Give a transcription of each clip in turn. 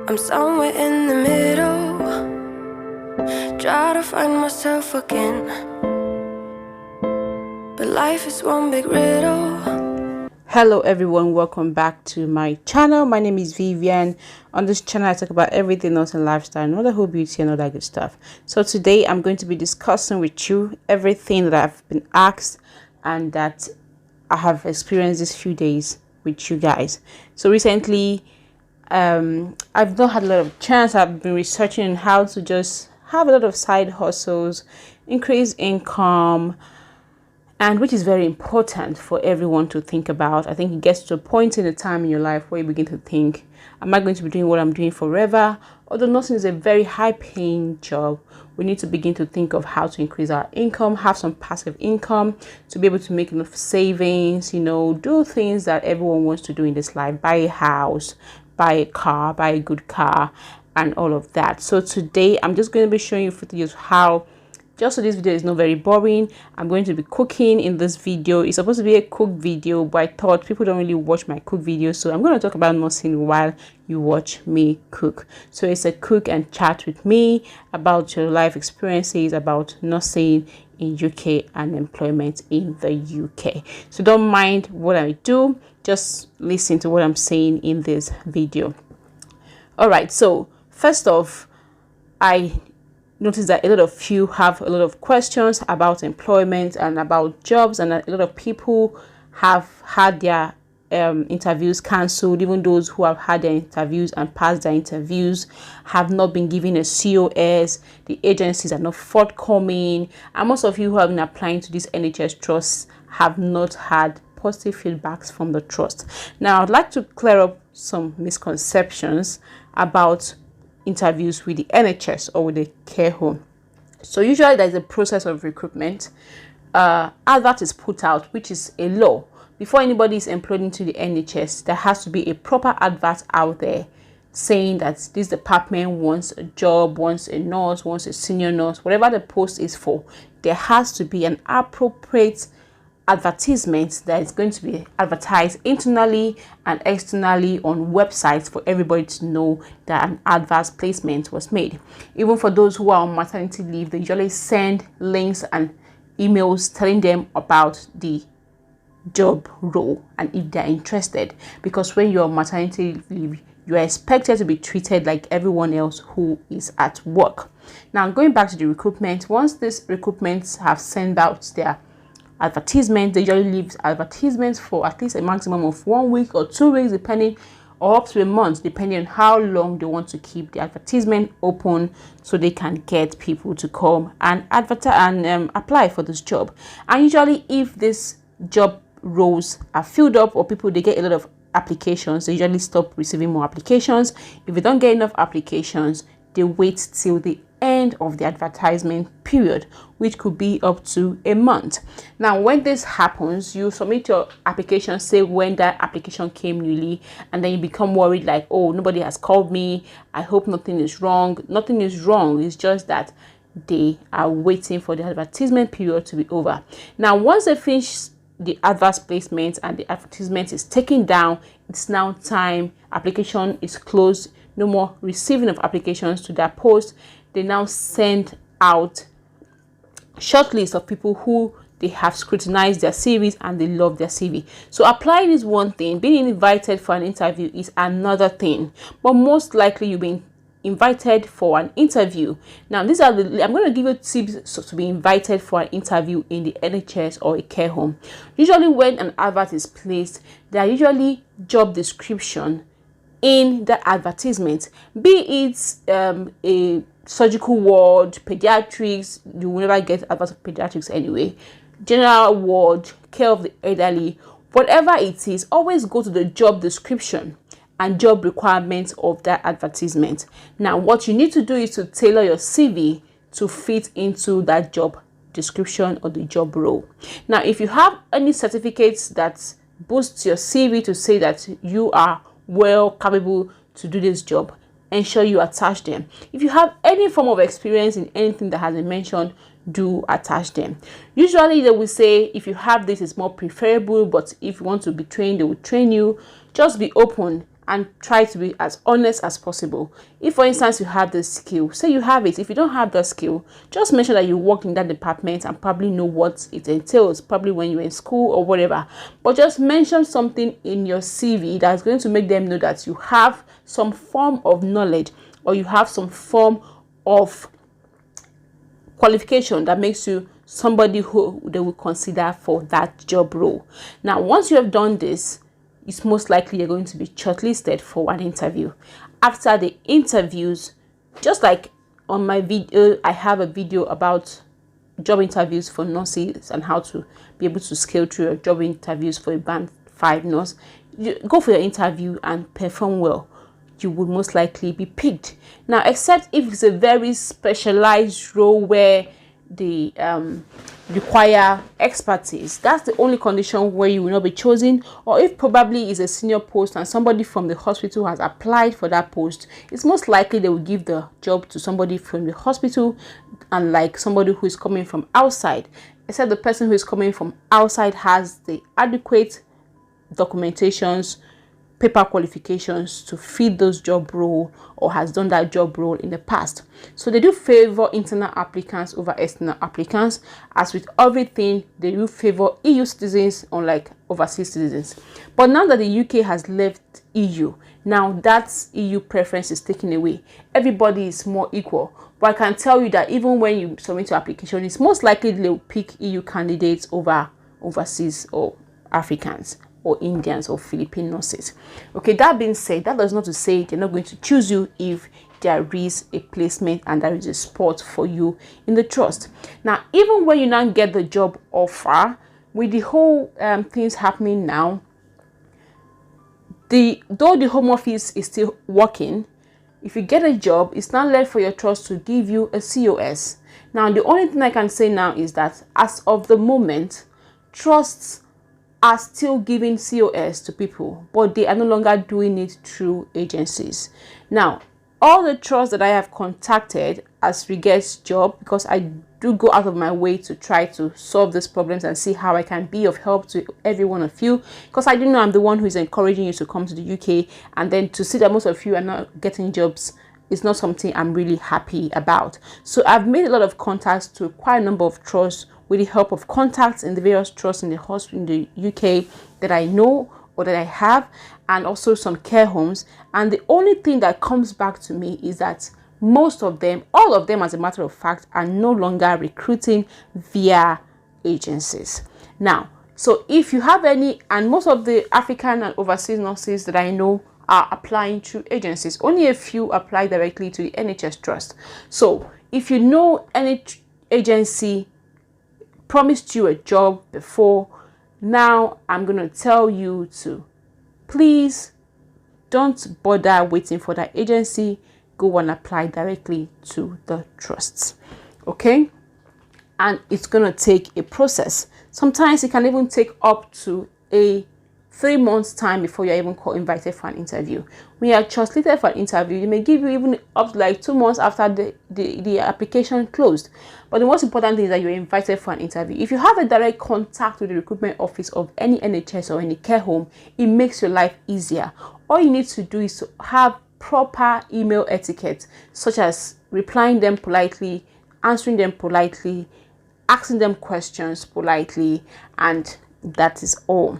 I'm somewhere in the middle, try to find myself again, but life is one big riddle. Hello everyone, welcome back to my channel. My name is Vivian. On this channel I talk about everything else in lifestyle, motherhood, beauty and all that good stuff. So today I'm going to be discussing with you everything that I've been asked and that I have experienced these few days with you guys. So recently I've not had a lot of chance. I've been researching how to just have a lot of side hustles, increase income, and which is very important for everyone to think about. I think it gets to a point in the time in your life where you begin to think, am I going to be doing what I'm doing forever? Although nursing is a very high paying job, we need to begin to think of how to increase our income, have some passive income to be able to make enough savings, do things that everyone wants to do in this life, buy a house, buy a car, buy a good car and all of that. So today I'm just going to be showing you footage how, just so this video is not very boring, I'm going to be cooking in this video. It's supposed to be a cook video, but I thought people don't really watch my cook videos, so I'm going to talk about nursing while you watch me cook. So it's a cook and chat with me about your life experiences, about nursing in UK and employment in the UK. So don't mind what I do, just listen to what I'm saying in this video. All right, so first off, I notice that a lot of you have a lot of questions about employment and about jobs, and a lot of people have had their interviews cancelled. Even those who have had their interviews and passed their interviews have not been given a COS. The agencies are not forthcoming, and most of you who have been applying to this NHS trust have not had positive feedbacks from the trust. Now I'd like to clear up some misconceptions about interviews with the NHS or with the care home. So usually there's a process of recruitment. Advert is put out, which is a law. Before anybody is employed into the NHS, there has to be a proper advert out there saying that this department wants a job, wants a nurse, wants a senior nurse, whatever the post is for. There has to be an appropriate advertisement that is going to be advertised internally and externally on websites for everybody to know that an adverse placement was made. Even for those who are on maternity leave, they usually send links and emails telling them about the job role and if they're interested, because when you're on maternity leave, you are expected to be treated like everyone else who is at work. Now going back to the recruitment, once these recruitments have sent out their advertisement, they usually leave advertisements for at least a maximum of 1 week or 2 weeks, depending, or up to a month, depending on how long they want to keep the advertisement open, so they can get people to come and advertise and apply for this job. And usually if this job roles are filled up, or people they get a lot of applications, they usually stop receiving more applications. If they don't get enough applications, they wait till the end of the advertisement period, which could be up to a month. Now when this happens, you submit your application, say when that application came newly, and then you become worried like, oh, nobody has called me, I hope nothing is wrong. Nothing is wrong, it's just that they are waiting for the advertisement period to be over. Now once they finish the adverse placement and the advertisement is taken down, it's now time, application is closed, no more receiving of applications to their post. They now send out short list of people who they have scrutinized their CVs and they love their CV. So applying is one thing, being invited for an interview is another thing, but most likely you've been invited for an interview. Now these are I'm going to give you tips to be invited for an interview in the NHS or a care home. Usually when an advert is placed, there are usually job description in the advertisement, be it a surgical ward, pediatrics. You will never get adverts of pediatrics anyway, general ward, care of the elderly, whatever it is, always go to the job description and job requirements of that advertisement. Now what you need to do is to tailor your CV to fit into that job description or the job role. Now if you have any certificates that boosts your CV to say that you are well capable to do this job, ensure you attach them. If you have any form of experience in anything that has been mentioned, do attach them. Usually they will say if you have this, it's more preferable, but if you want to be trained, they will train you. Just be open and try to be as honest as possible. If for instance you have the skill, say you have it. If you don't have the skill, just mention that you work in that department and probably know what it entails, probably when you're in school or whatever. But just mention something in your CV that's going to make them know that you have some form of knowledge, or you have some form of qualification that makes you somebody who they will consider for that job role. Now, once you have done this, it's most likely you're going to be shortlisted for an interview. After the interviews, just like on my video, I have a video about job interviews for nurses and how to be able to scale through your job interviews for a band 5 nurse. You go for your interview and perform well, you would most likely be picked. Now, except if it's a very specialized role where they require expertise, that's the only condition where you will not be chosen. Or if probably is a senior post and somebody from the hospital has applied for that post, it's most likely they will give the job to somebody from the hospital, and like somebody who is coming from outside, except the person who is coming from outside has the adequate documentations, paper qualifications to fit those job role, or has done that job role in the past. So they do favor internal applicants over external applicants. As with everything, they do favor EU citizens unlike overseas citizens. But now that the UK has left EU, now that EU preference is taken away. Everybody is more equal. But I can tell you that even when you submit your application, it's most likely they'll pick EU candidates over overseas or Africans or Indians or Philippine nurses. Okay, that being said, that does not to say they're not going to choose you if there is a placement and there is a spot for you in the trust. Now, even when you now get the job offer, with the whole things happening now, though the home office is still working, if you get a job, it's not left for your trust to give you a COS. Now, the only thing I can say now is that as of the moment, trusts are still giving COS to people, but they are no longer doing it through agencies. Now, all the trusts that I have contacted as regards job, because I do go out of my way to try to solve these problems and see how I can be of help to every one of you, because I do know I'm the one who is encouraging you to come to the UK, and then to see that most of you are not getting jobs is not something I'm really happy about. So I've made a lot of contacts to quite a number of trusts with the help of contacts in the various trusts in the hospital in the UK that I know or that I have, and also some care homes. And the only thing that comes back to me is that most of them, all of them as a matter of fact, are no longer recruiting via agencies. Now, so if you have any, and most of the African and overseas nurses that I know are applying through agencies, only a few apply directly to the NHS trust. So if you know any agency promised you a job before, now I'm going to tell you to please don't bother waiting for that agency. Go and apply directly to the trusts. Okay, and it's going to take a process. Sometimes it can even take up to a 3 months time before you're even invited for an interview. When you're shortlisted for an interview, they may give you even up to like 2 months after the application closed. But the most important thing is that you're invited for an interview. If you have a direct contact with the recruitment office of any NHS or any care home, it makes your life easier. All you need to do is to have proper email etiquette, such as replying them politely, answering them politely, asking them questions politely, and that is all.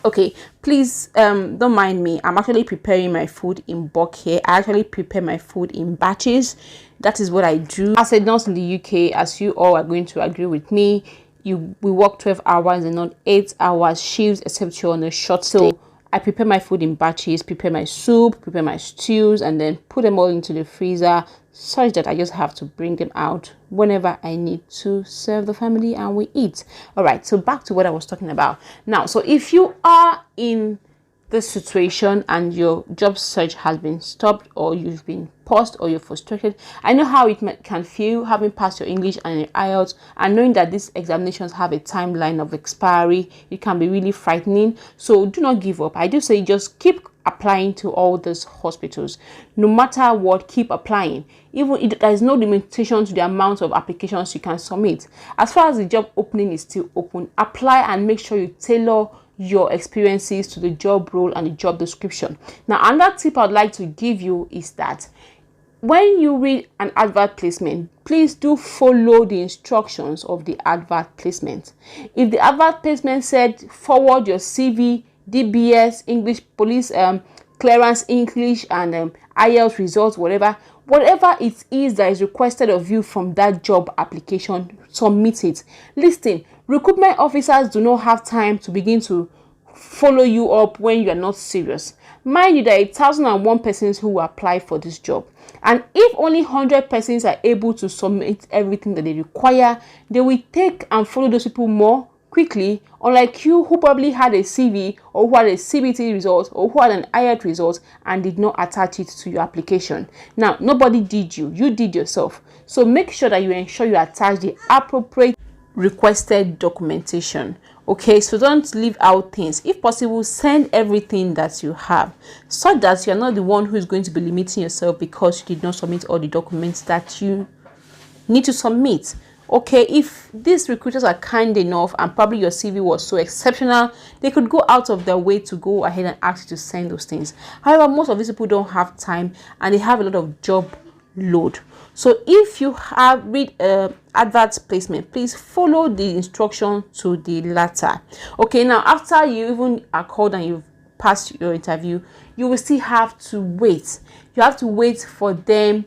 Okay, please don't mind me. I'm actually preparing my food in bulk here. I actually prepare my food in batches. That is what I do as a nurse in the UK. As you all are going to agree with me, we work 12 hours and not 8 hours shifts, except you're on a short stay. So I prepare my food in batches, prepare my soup, prepare my stews, and then put them all into the freezer, such that I just have to bring them out whenever I need to serve the family and we eat. All right, so back to what I was talking about. Now, so if you are in this situation and your job search has been stopped, or you've been paused, or you're frustrated, I know how it can feel having passed your English and your IELTS and knowing that these examinations have a timeline of expiry. It can be really frightening. So do not give up. I do say just keep applying to all these hospitals. No matter what, keep applying. Even if there is no limitation to the amount of applications you can submit. As far as the job opening is still open, apply and make sure you tailor your experiences to the job role and the job description. Now, another tip I'd like to give you is that when you read an advert placement, please do follow the instructions of the advert placement. If the advert placement said forward your CV, DBS, English police clearance, English and IELTS results, whatever it is that is requested of you from that job application, submit it. Listen, recruitment officers do not have time to begin to follow you up when you are not serious. Mind you, there are 1,001 persons who apply for this job, and if only 100 persons are able to submit everything that they require, they will take and follow those people more quickly, unlike you who probably had a CV or who had a CBT result or who had an IELTS result and did not attach it to your application. Now, nobody did you did yourself. So make sure that you ensure you attach the appropriate requested documentation. Okay, so don't leave out things. If possible, send everything that you have so that you're not the one who is going to be limiting yourself because you did not submit all the documents that you need to submit. Okay, if these recruiters are kind enough and probably your CV was so exceptional, they could go out of their way to go ahead and ask you to send those things. However, most of these people don't have time and they have a lot of job load. So if you have read advert placement, please follow the instruction to the letter. Okay, now after you even are called and you've passed your interview, you will still have to wait. You have to wait for them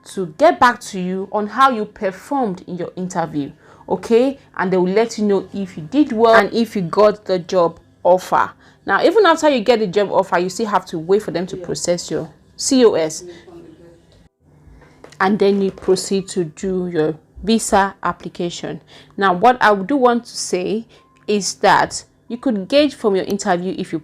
to get back to you on how you performed in your interview. Okay, and they will let you know if you did well and if you got the job offer. Now, even after you get the job offer, you still have to wait for them to process your COS, and then you proceed to do your visa application. Now, what I do want to say is that you could gauge from your interview if you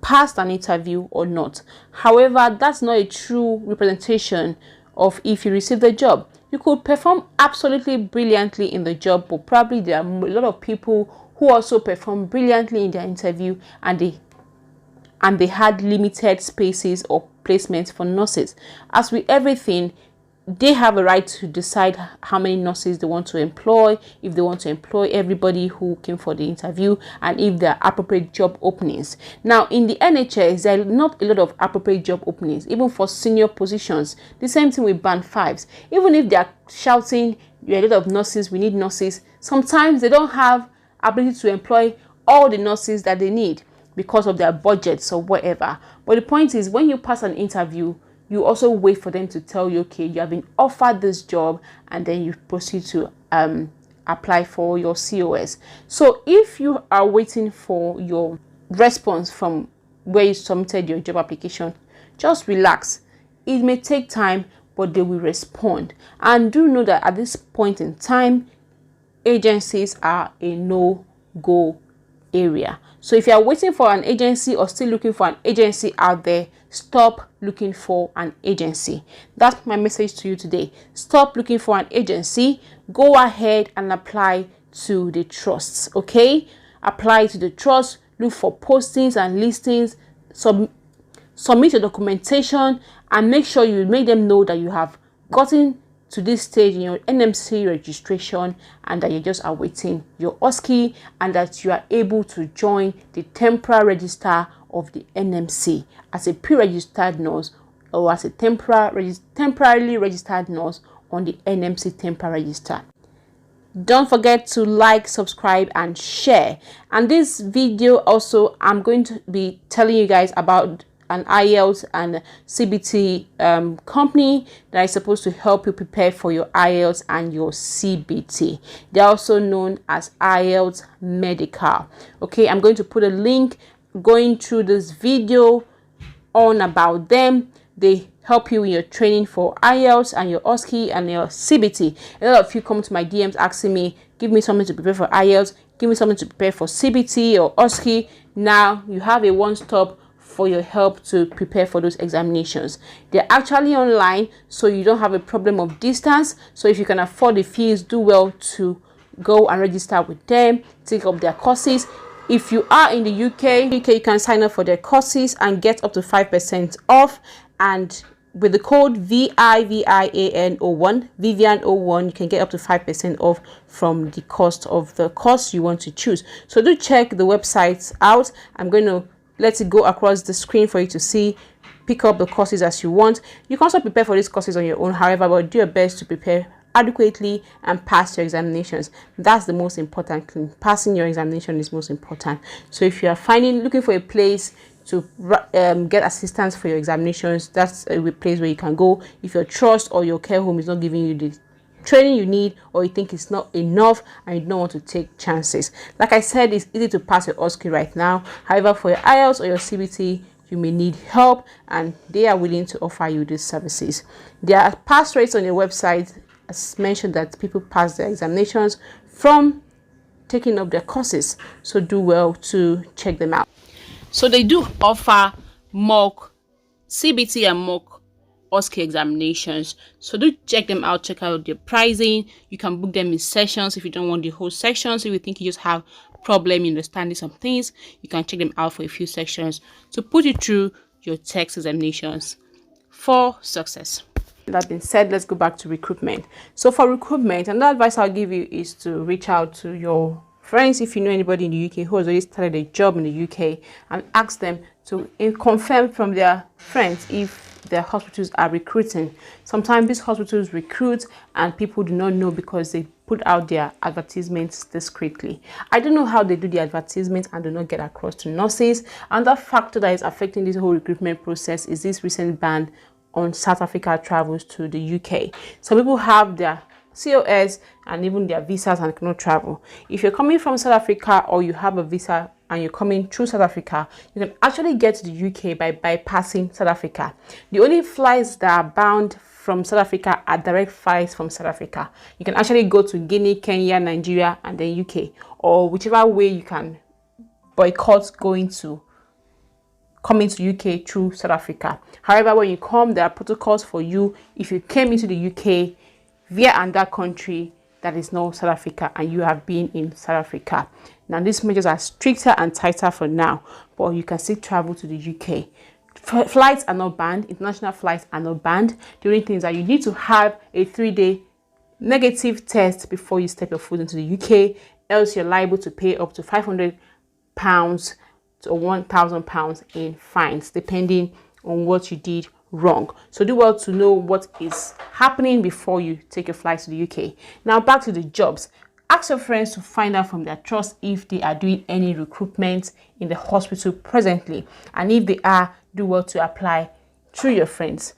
passed an interview or not. However, that's not a true representation of if you receive the job. You could perform absolutely brilliantly in the job, but probably there are a lot of people who also perform brilliantly in their interview and they had limited spaces or placements for nurses. As with everything, they have a right to decide how many nurses they want to employ, if they want to employ everybody who came for the interview, and if there are appropriate job openings. Now, in the NHS, there are not a lot of appropriate job openings, even for senior positions. The same thing with band 5s. Even if they are shouting, "There are a lot of nurses, we need nurses," sometimes they don't have ability to employ all the nurses that they need because of their budgets or whatever. But the point is, when you pass an interview, you also wait for them to tell you, okay, you have been offered this job, and then you proceed to apply for your COS. So if you are waiting for your response from where you submitted your job application, just relax. It may take time, but they will respond. And do know that at this point in time, agencies are a no-go area. So if you are waiting for an agency or still looking for an agency out there, stop looking for an agency. That's my message to you today. Stop looking for an agency. Go ahead and apply to the trusts. Okay, apply to the trust. Look for postings and listings. Submit your documentation and make sure you make them know that you have gotten to this stage in your NMC registration and that you're just awaiting your OSCE, and that you are able to join the temporary register of the NMC as a pre-registered nurse or as a temporarily registered nurse on the NMC temporary register. Don't forget to like, subscribe and share. And this video also, I'm going to be telling you guys about an IELTS and CBT company that is supposed to help you prepare for your IELTS and your CBT. They're also known as IELTS Medical. Okay, I'm going to put a link going through this video on about them. They help you in your training for IELTS and your OSCE and your CBT. A lot of you come to my DMs asking me, give me something to prepare for IELTS, give me something to prepare for CBT or OSCE. Now you have a one-stop for your help to prepare for those examinations. They're actually online, so you don't have a problem of distance. So if you can afford the fees, do well to go and register with them, take up their courses. If you are in the UK, you can sign up for their courses and get up to 5% off and with the code VIVIAN01, Vivian01, you can get up to 5% off from the cost of the course you want to choose. So do check the websites out. I'm going to let it go across the screen for you to see. Pick up the courses as you want. You can also prepare for these courses on your own, however, but do your best to prepare adequately and pass your examinations. That's the most important thing. Passing your examination is most important. So if you are looking for a place to get assistance for your examinations, that's a place where you can go. If your trust or your care home is not giving you the training you need, or you think it's not enough and you don't want to take chances, like I said, it's easy to pass your OSCE right now. However, for your IELTS or your CBT, you may need help, and they are willing to offer you these services. There are pass rates on your website, as mentioned, that people pass their examinations from taking up their courses, so do well to check them out. So they do offer mock CBT and mock OSCE examinations, so do check them out. Check out their pricing. You can book them in sessions if you don't want the whole sessions. If you think you just have problem in understanding some things, you can check them out for a few sections to put you through your text examinations for success. That being said, let's go back to recruitment. So for recruitment, another advice I'll give you is to reach out to your friends, if you know anybody in the UK who has already started a job in the UK, and ask them to confirm from their friends if their hospitals are recruiting. Sometimes these hospitals recruit and people do not know because they put out their advertisements discreetly. I don't know how they do the advertisements and do not get across to nurses. Another factor that is affecting this whole recruitment process is this recent ban on South Africa travels to the UK. Some people have their COS and even their visas and cannot travel. If you're coming from South Africa or you have a visa and you're coming through South Africa, you can actually get to the UK by bypassing South Africa. The only flights that are bound from South Africa are direct flights from South Africa. You can actually go to Guinea, Kenya, Nigeria, and then UK, or whichever way you can boycott coming to UK through South Africa. However, when you come, there are protocols for you if you came into the UK via another country that is not South Africa and you have been in South Africa. Now, these measures are stricter and tighter for now, but you can still travel to the UK. Flights are not banned. International flights are not banned. The only thing is that you need to have a 3-day negative test before you step your foot into the UK, else you're liable to pay up to £500 to £1,000 in fines, depending on what you did wrong. So do well to know what is happening before you take a flight to the UK. Now back to the jobs. Ask your friends to find out from their trust if they are doing any recruitment in the hospital presently, and if they are, do well to apply through your friends.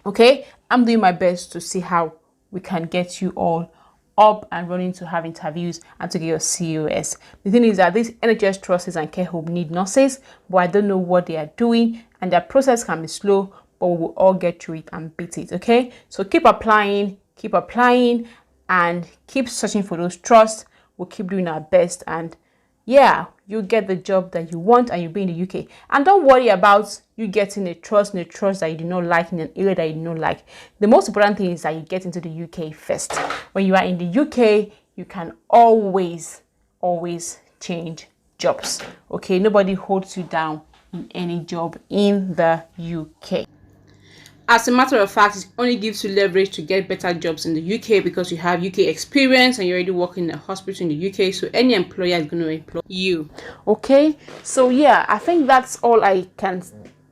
Okay, I'm doing my best to see how we can get you all up and running to have interviews and to get your COS. The thing is that these NHS trusts and care home need nurses, but I don't know what they are doing, and their process can be slow, but we will all get through it and beat it. Okay, so keep applying, and keep searching for those trusts. We'll keep doing our best, and yeah, you'll get the job that you want and you'll be in the UK. And don't worry about you getting a trust that you do not like, in an area that you do not like. The most important thing is that you get into the UK first. When you are in the UK, you can always change jobs. Okay, nobody holds you down in any job in the UK. As a matter of fact, it only gives you leverage to get better jobs in the UK because you have UK experience and you're already working in a hospital in the UK, so any employer is going to employ you. Okay, so yeah, I think that's all I can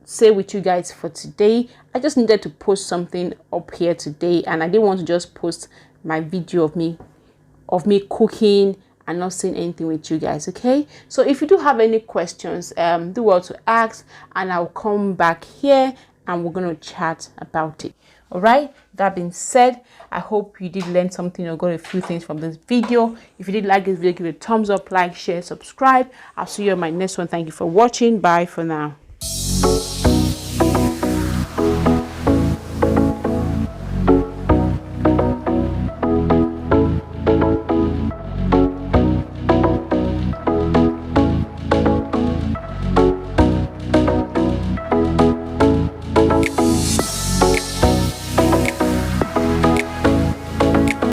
say with you guys for today. I just needed to post something up here today, and I didn't want to just post my video of me cooking and not saying anything with you guys. Okay, so if you do have any questions, do well to ask, and I'll come back here and we're going to chat about it. All right, that being said, I hope you did learn something or got a few things from this video. If you did like this video, give it a thumbs up, like, share, subscribe. I'll see you on my next one. Thank you for watching. Bye for now.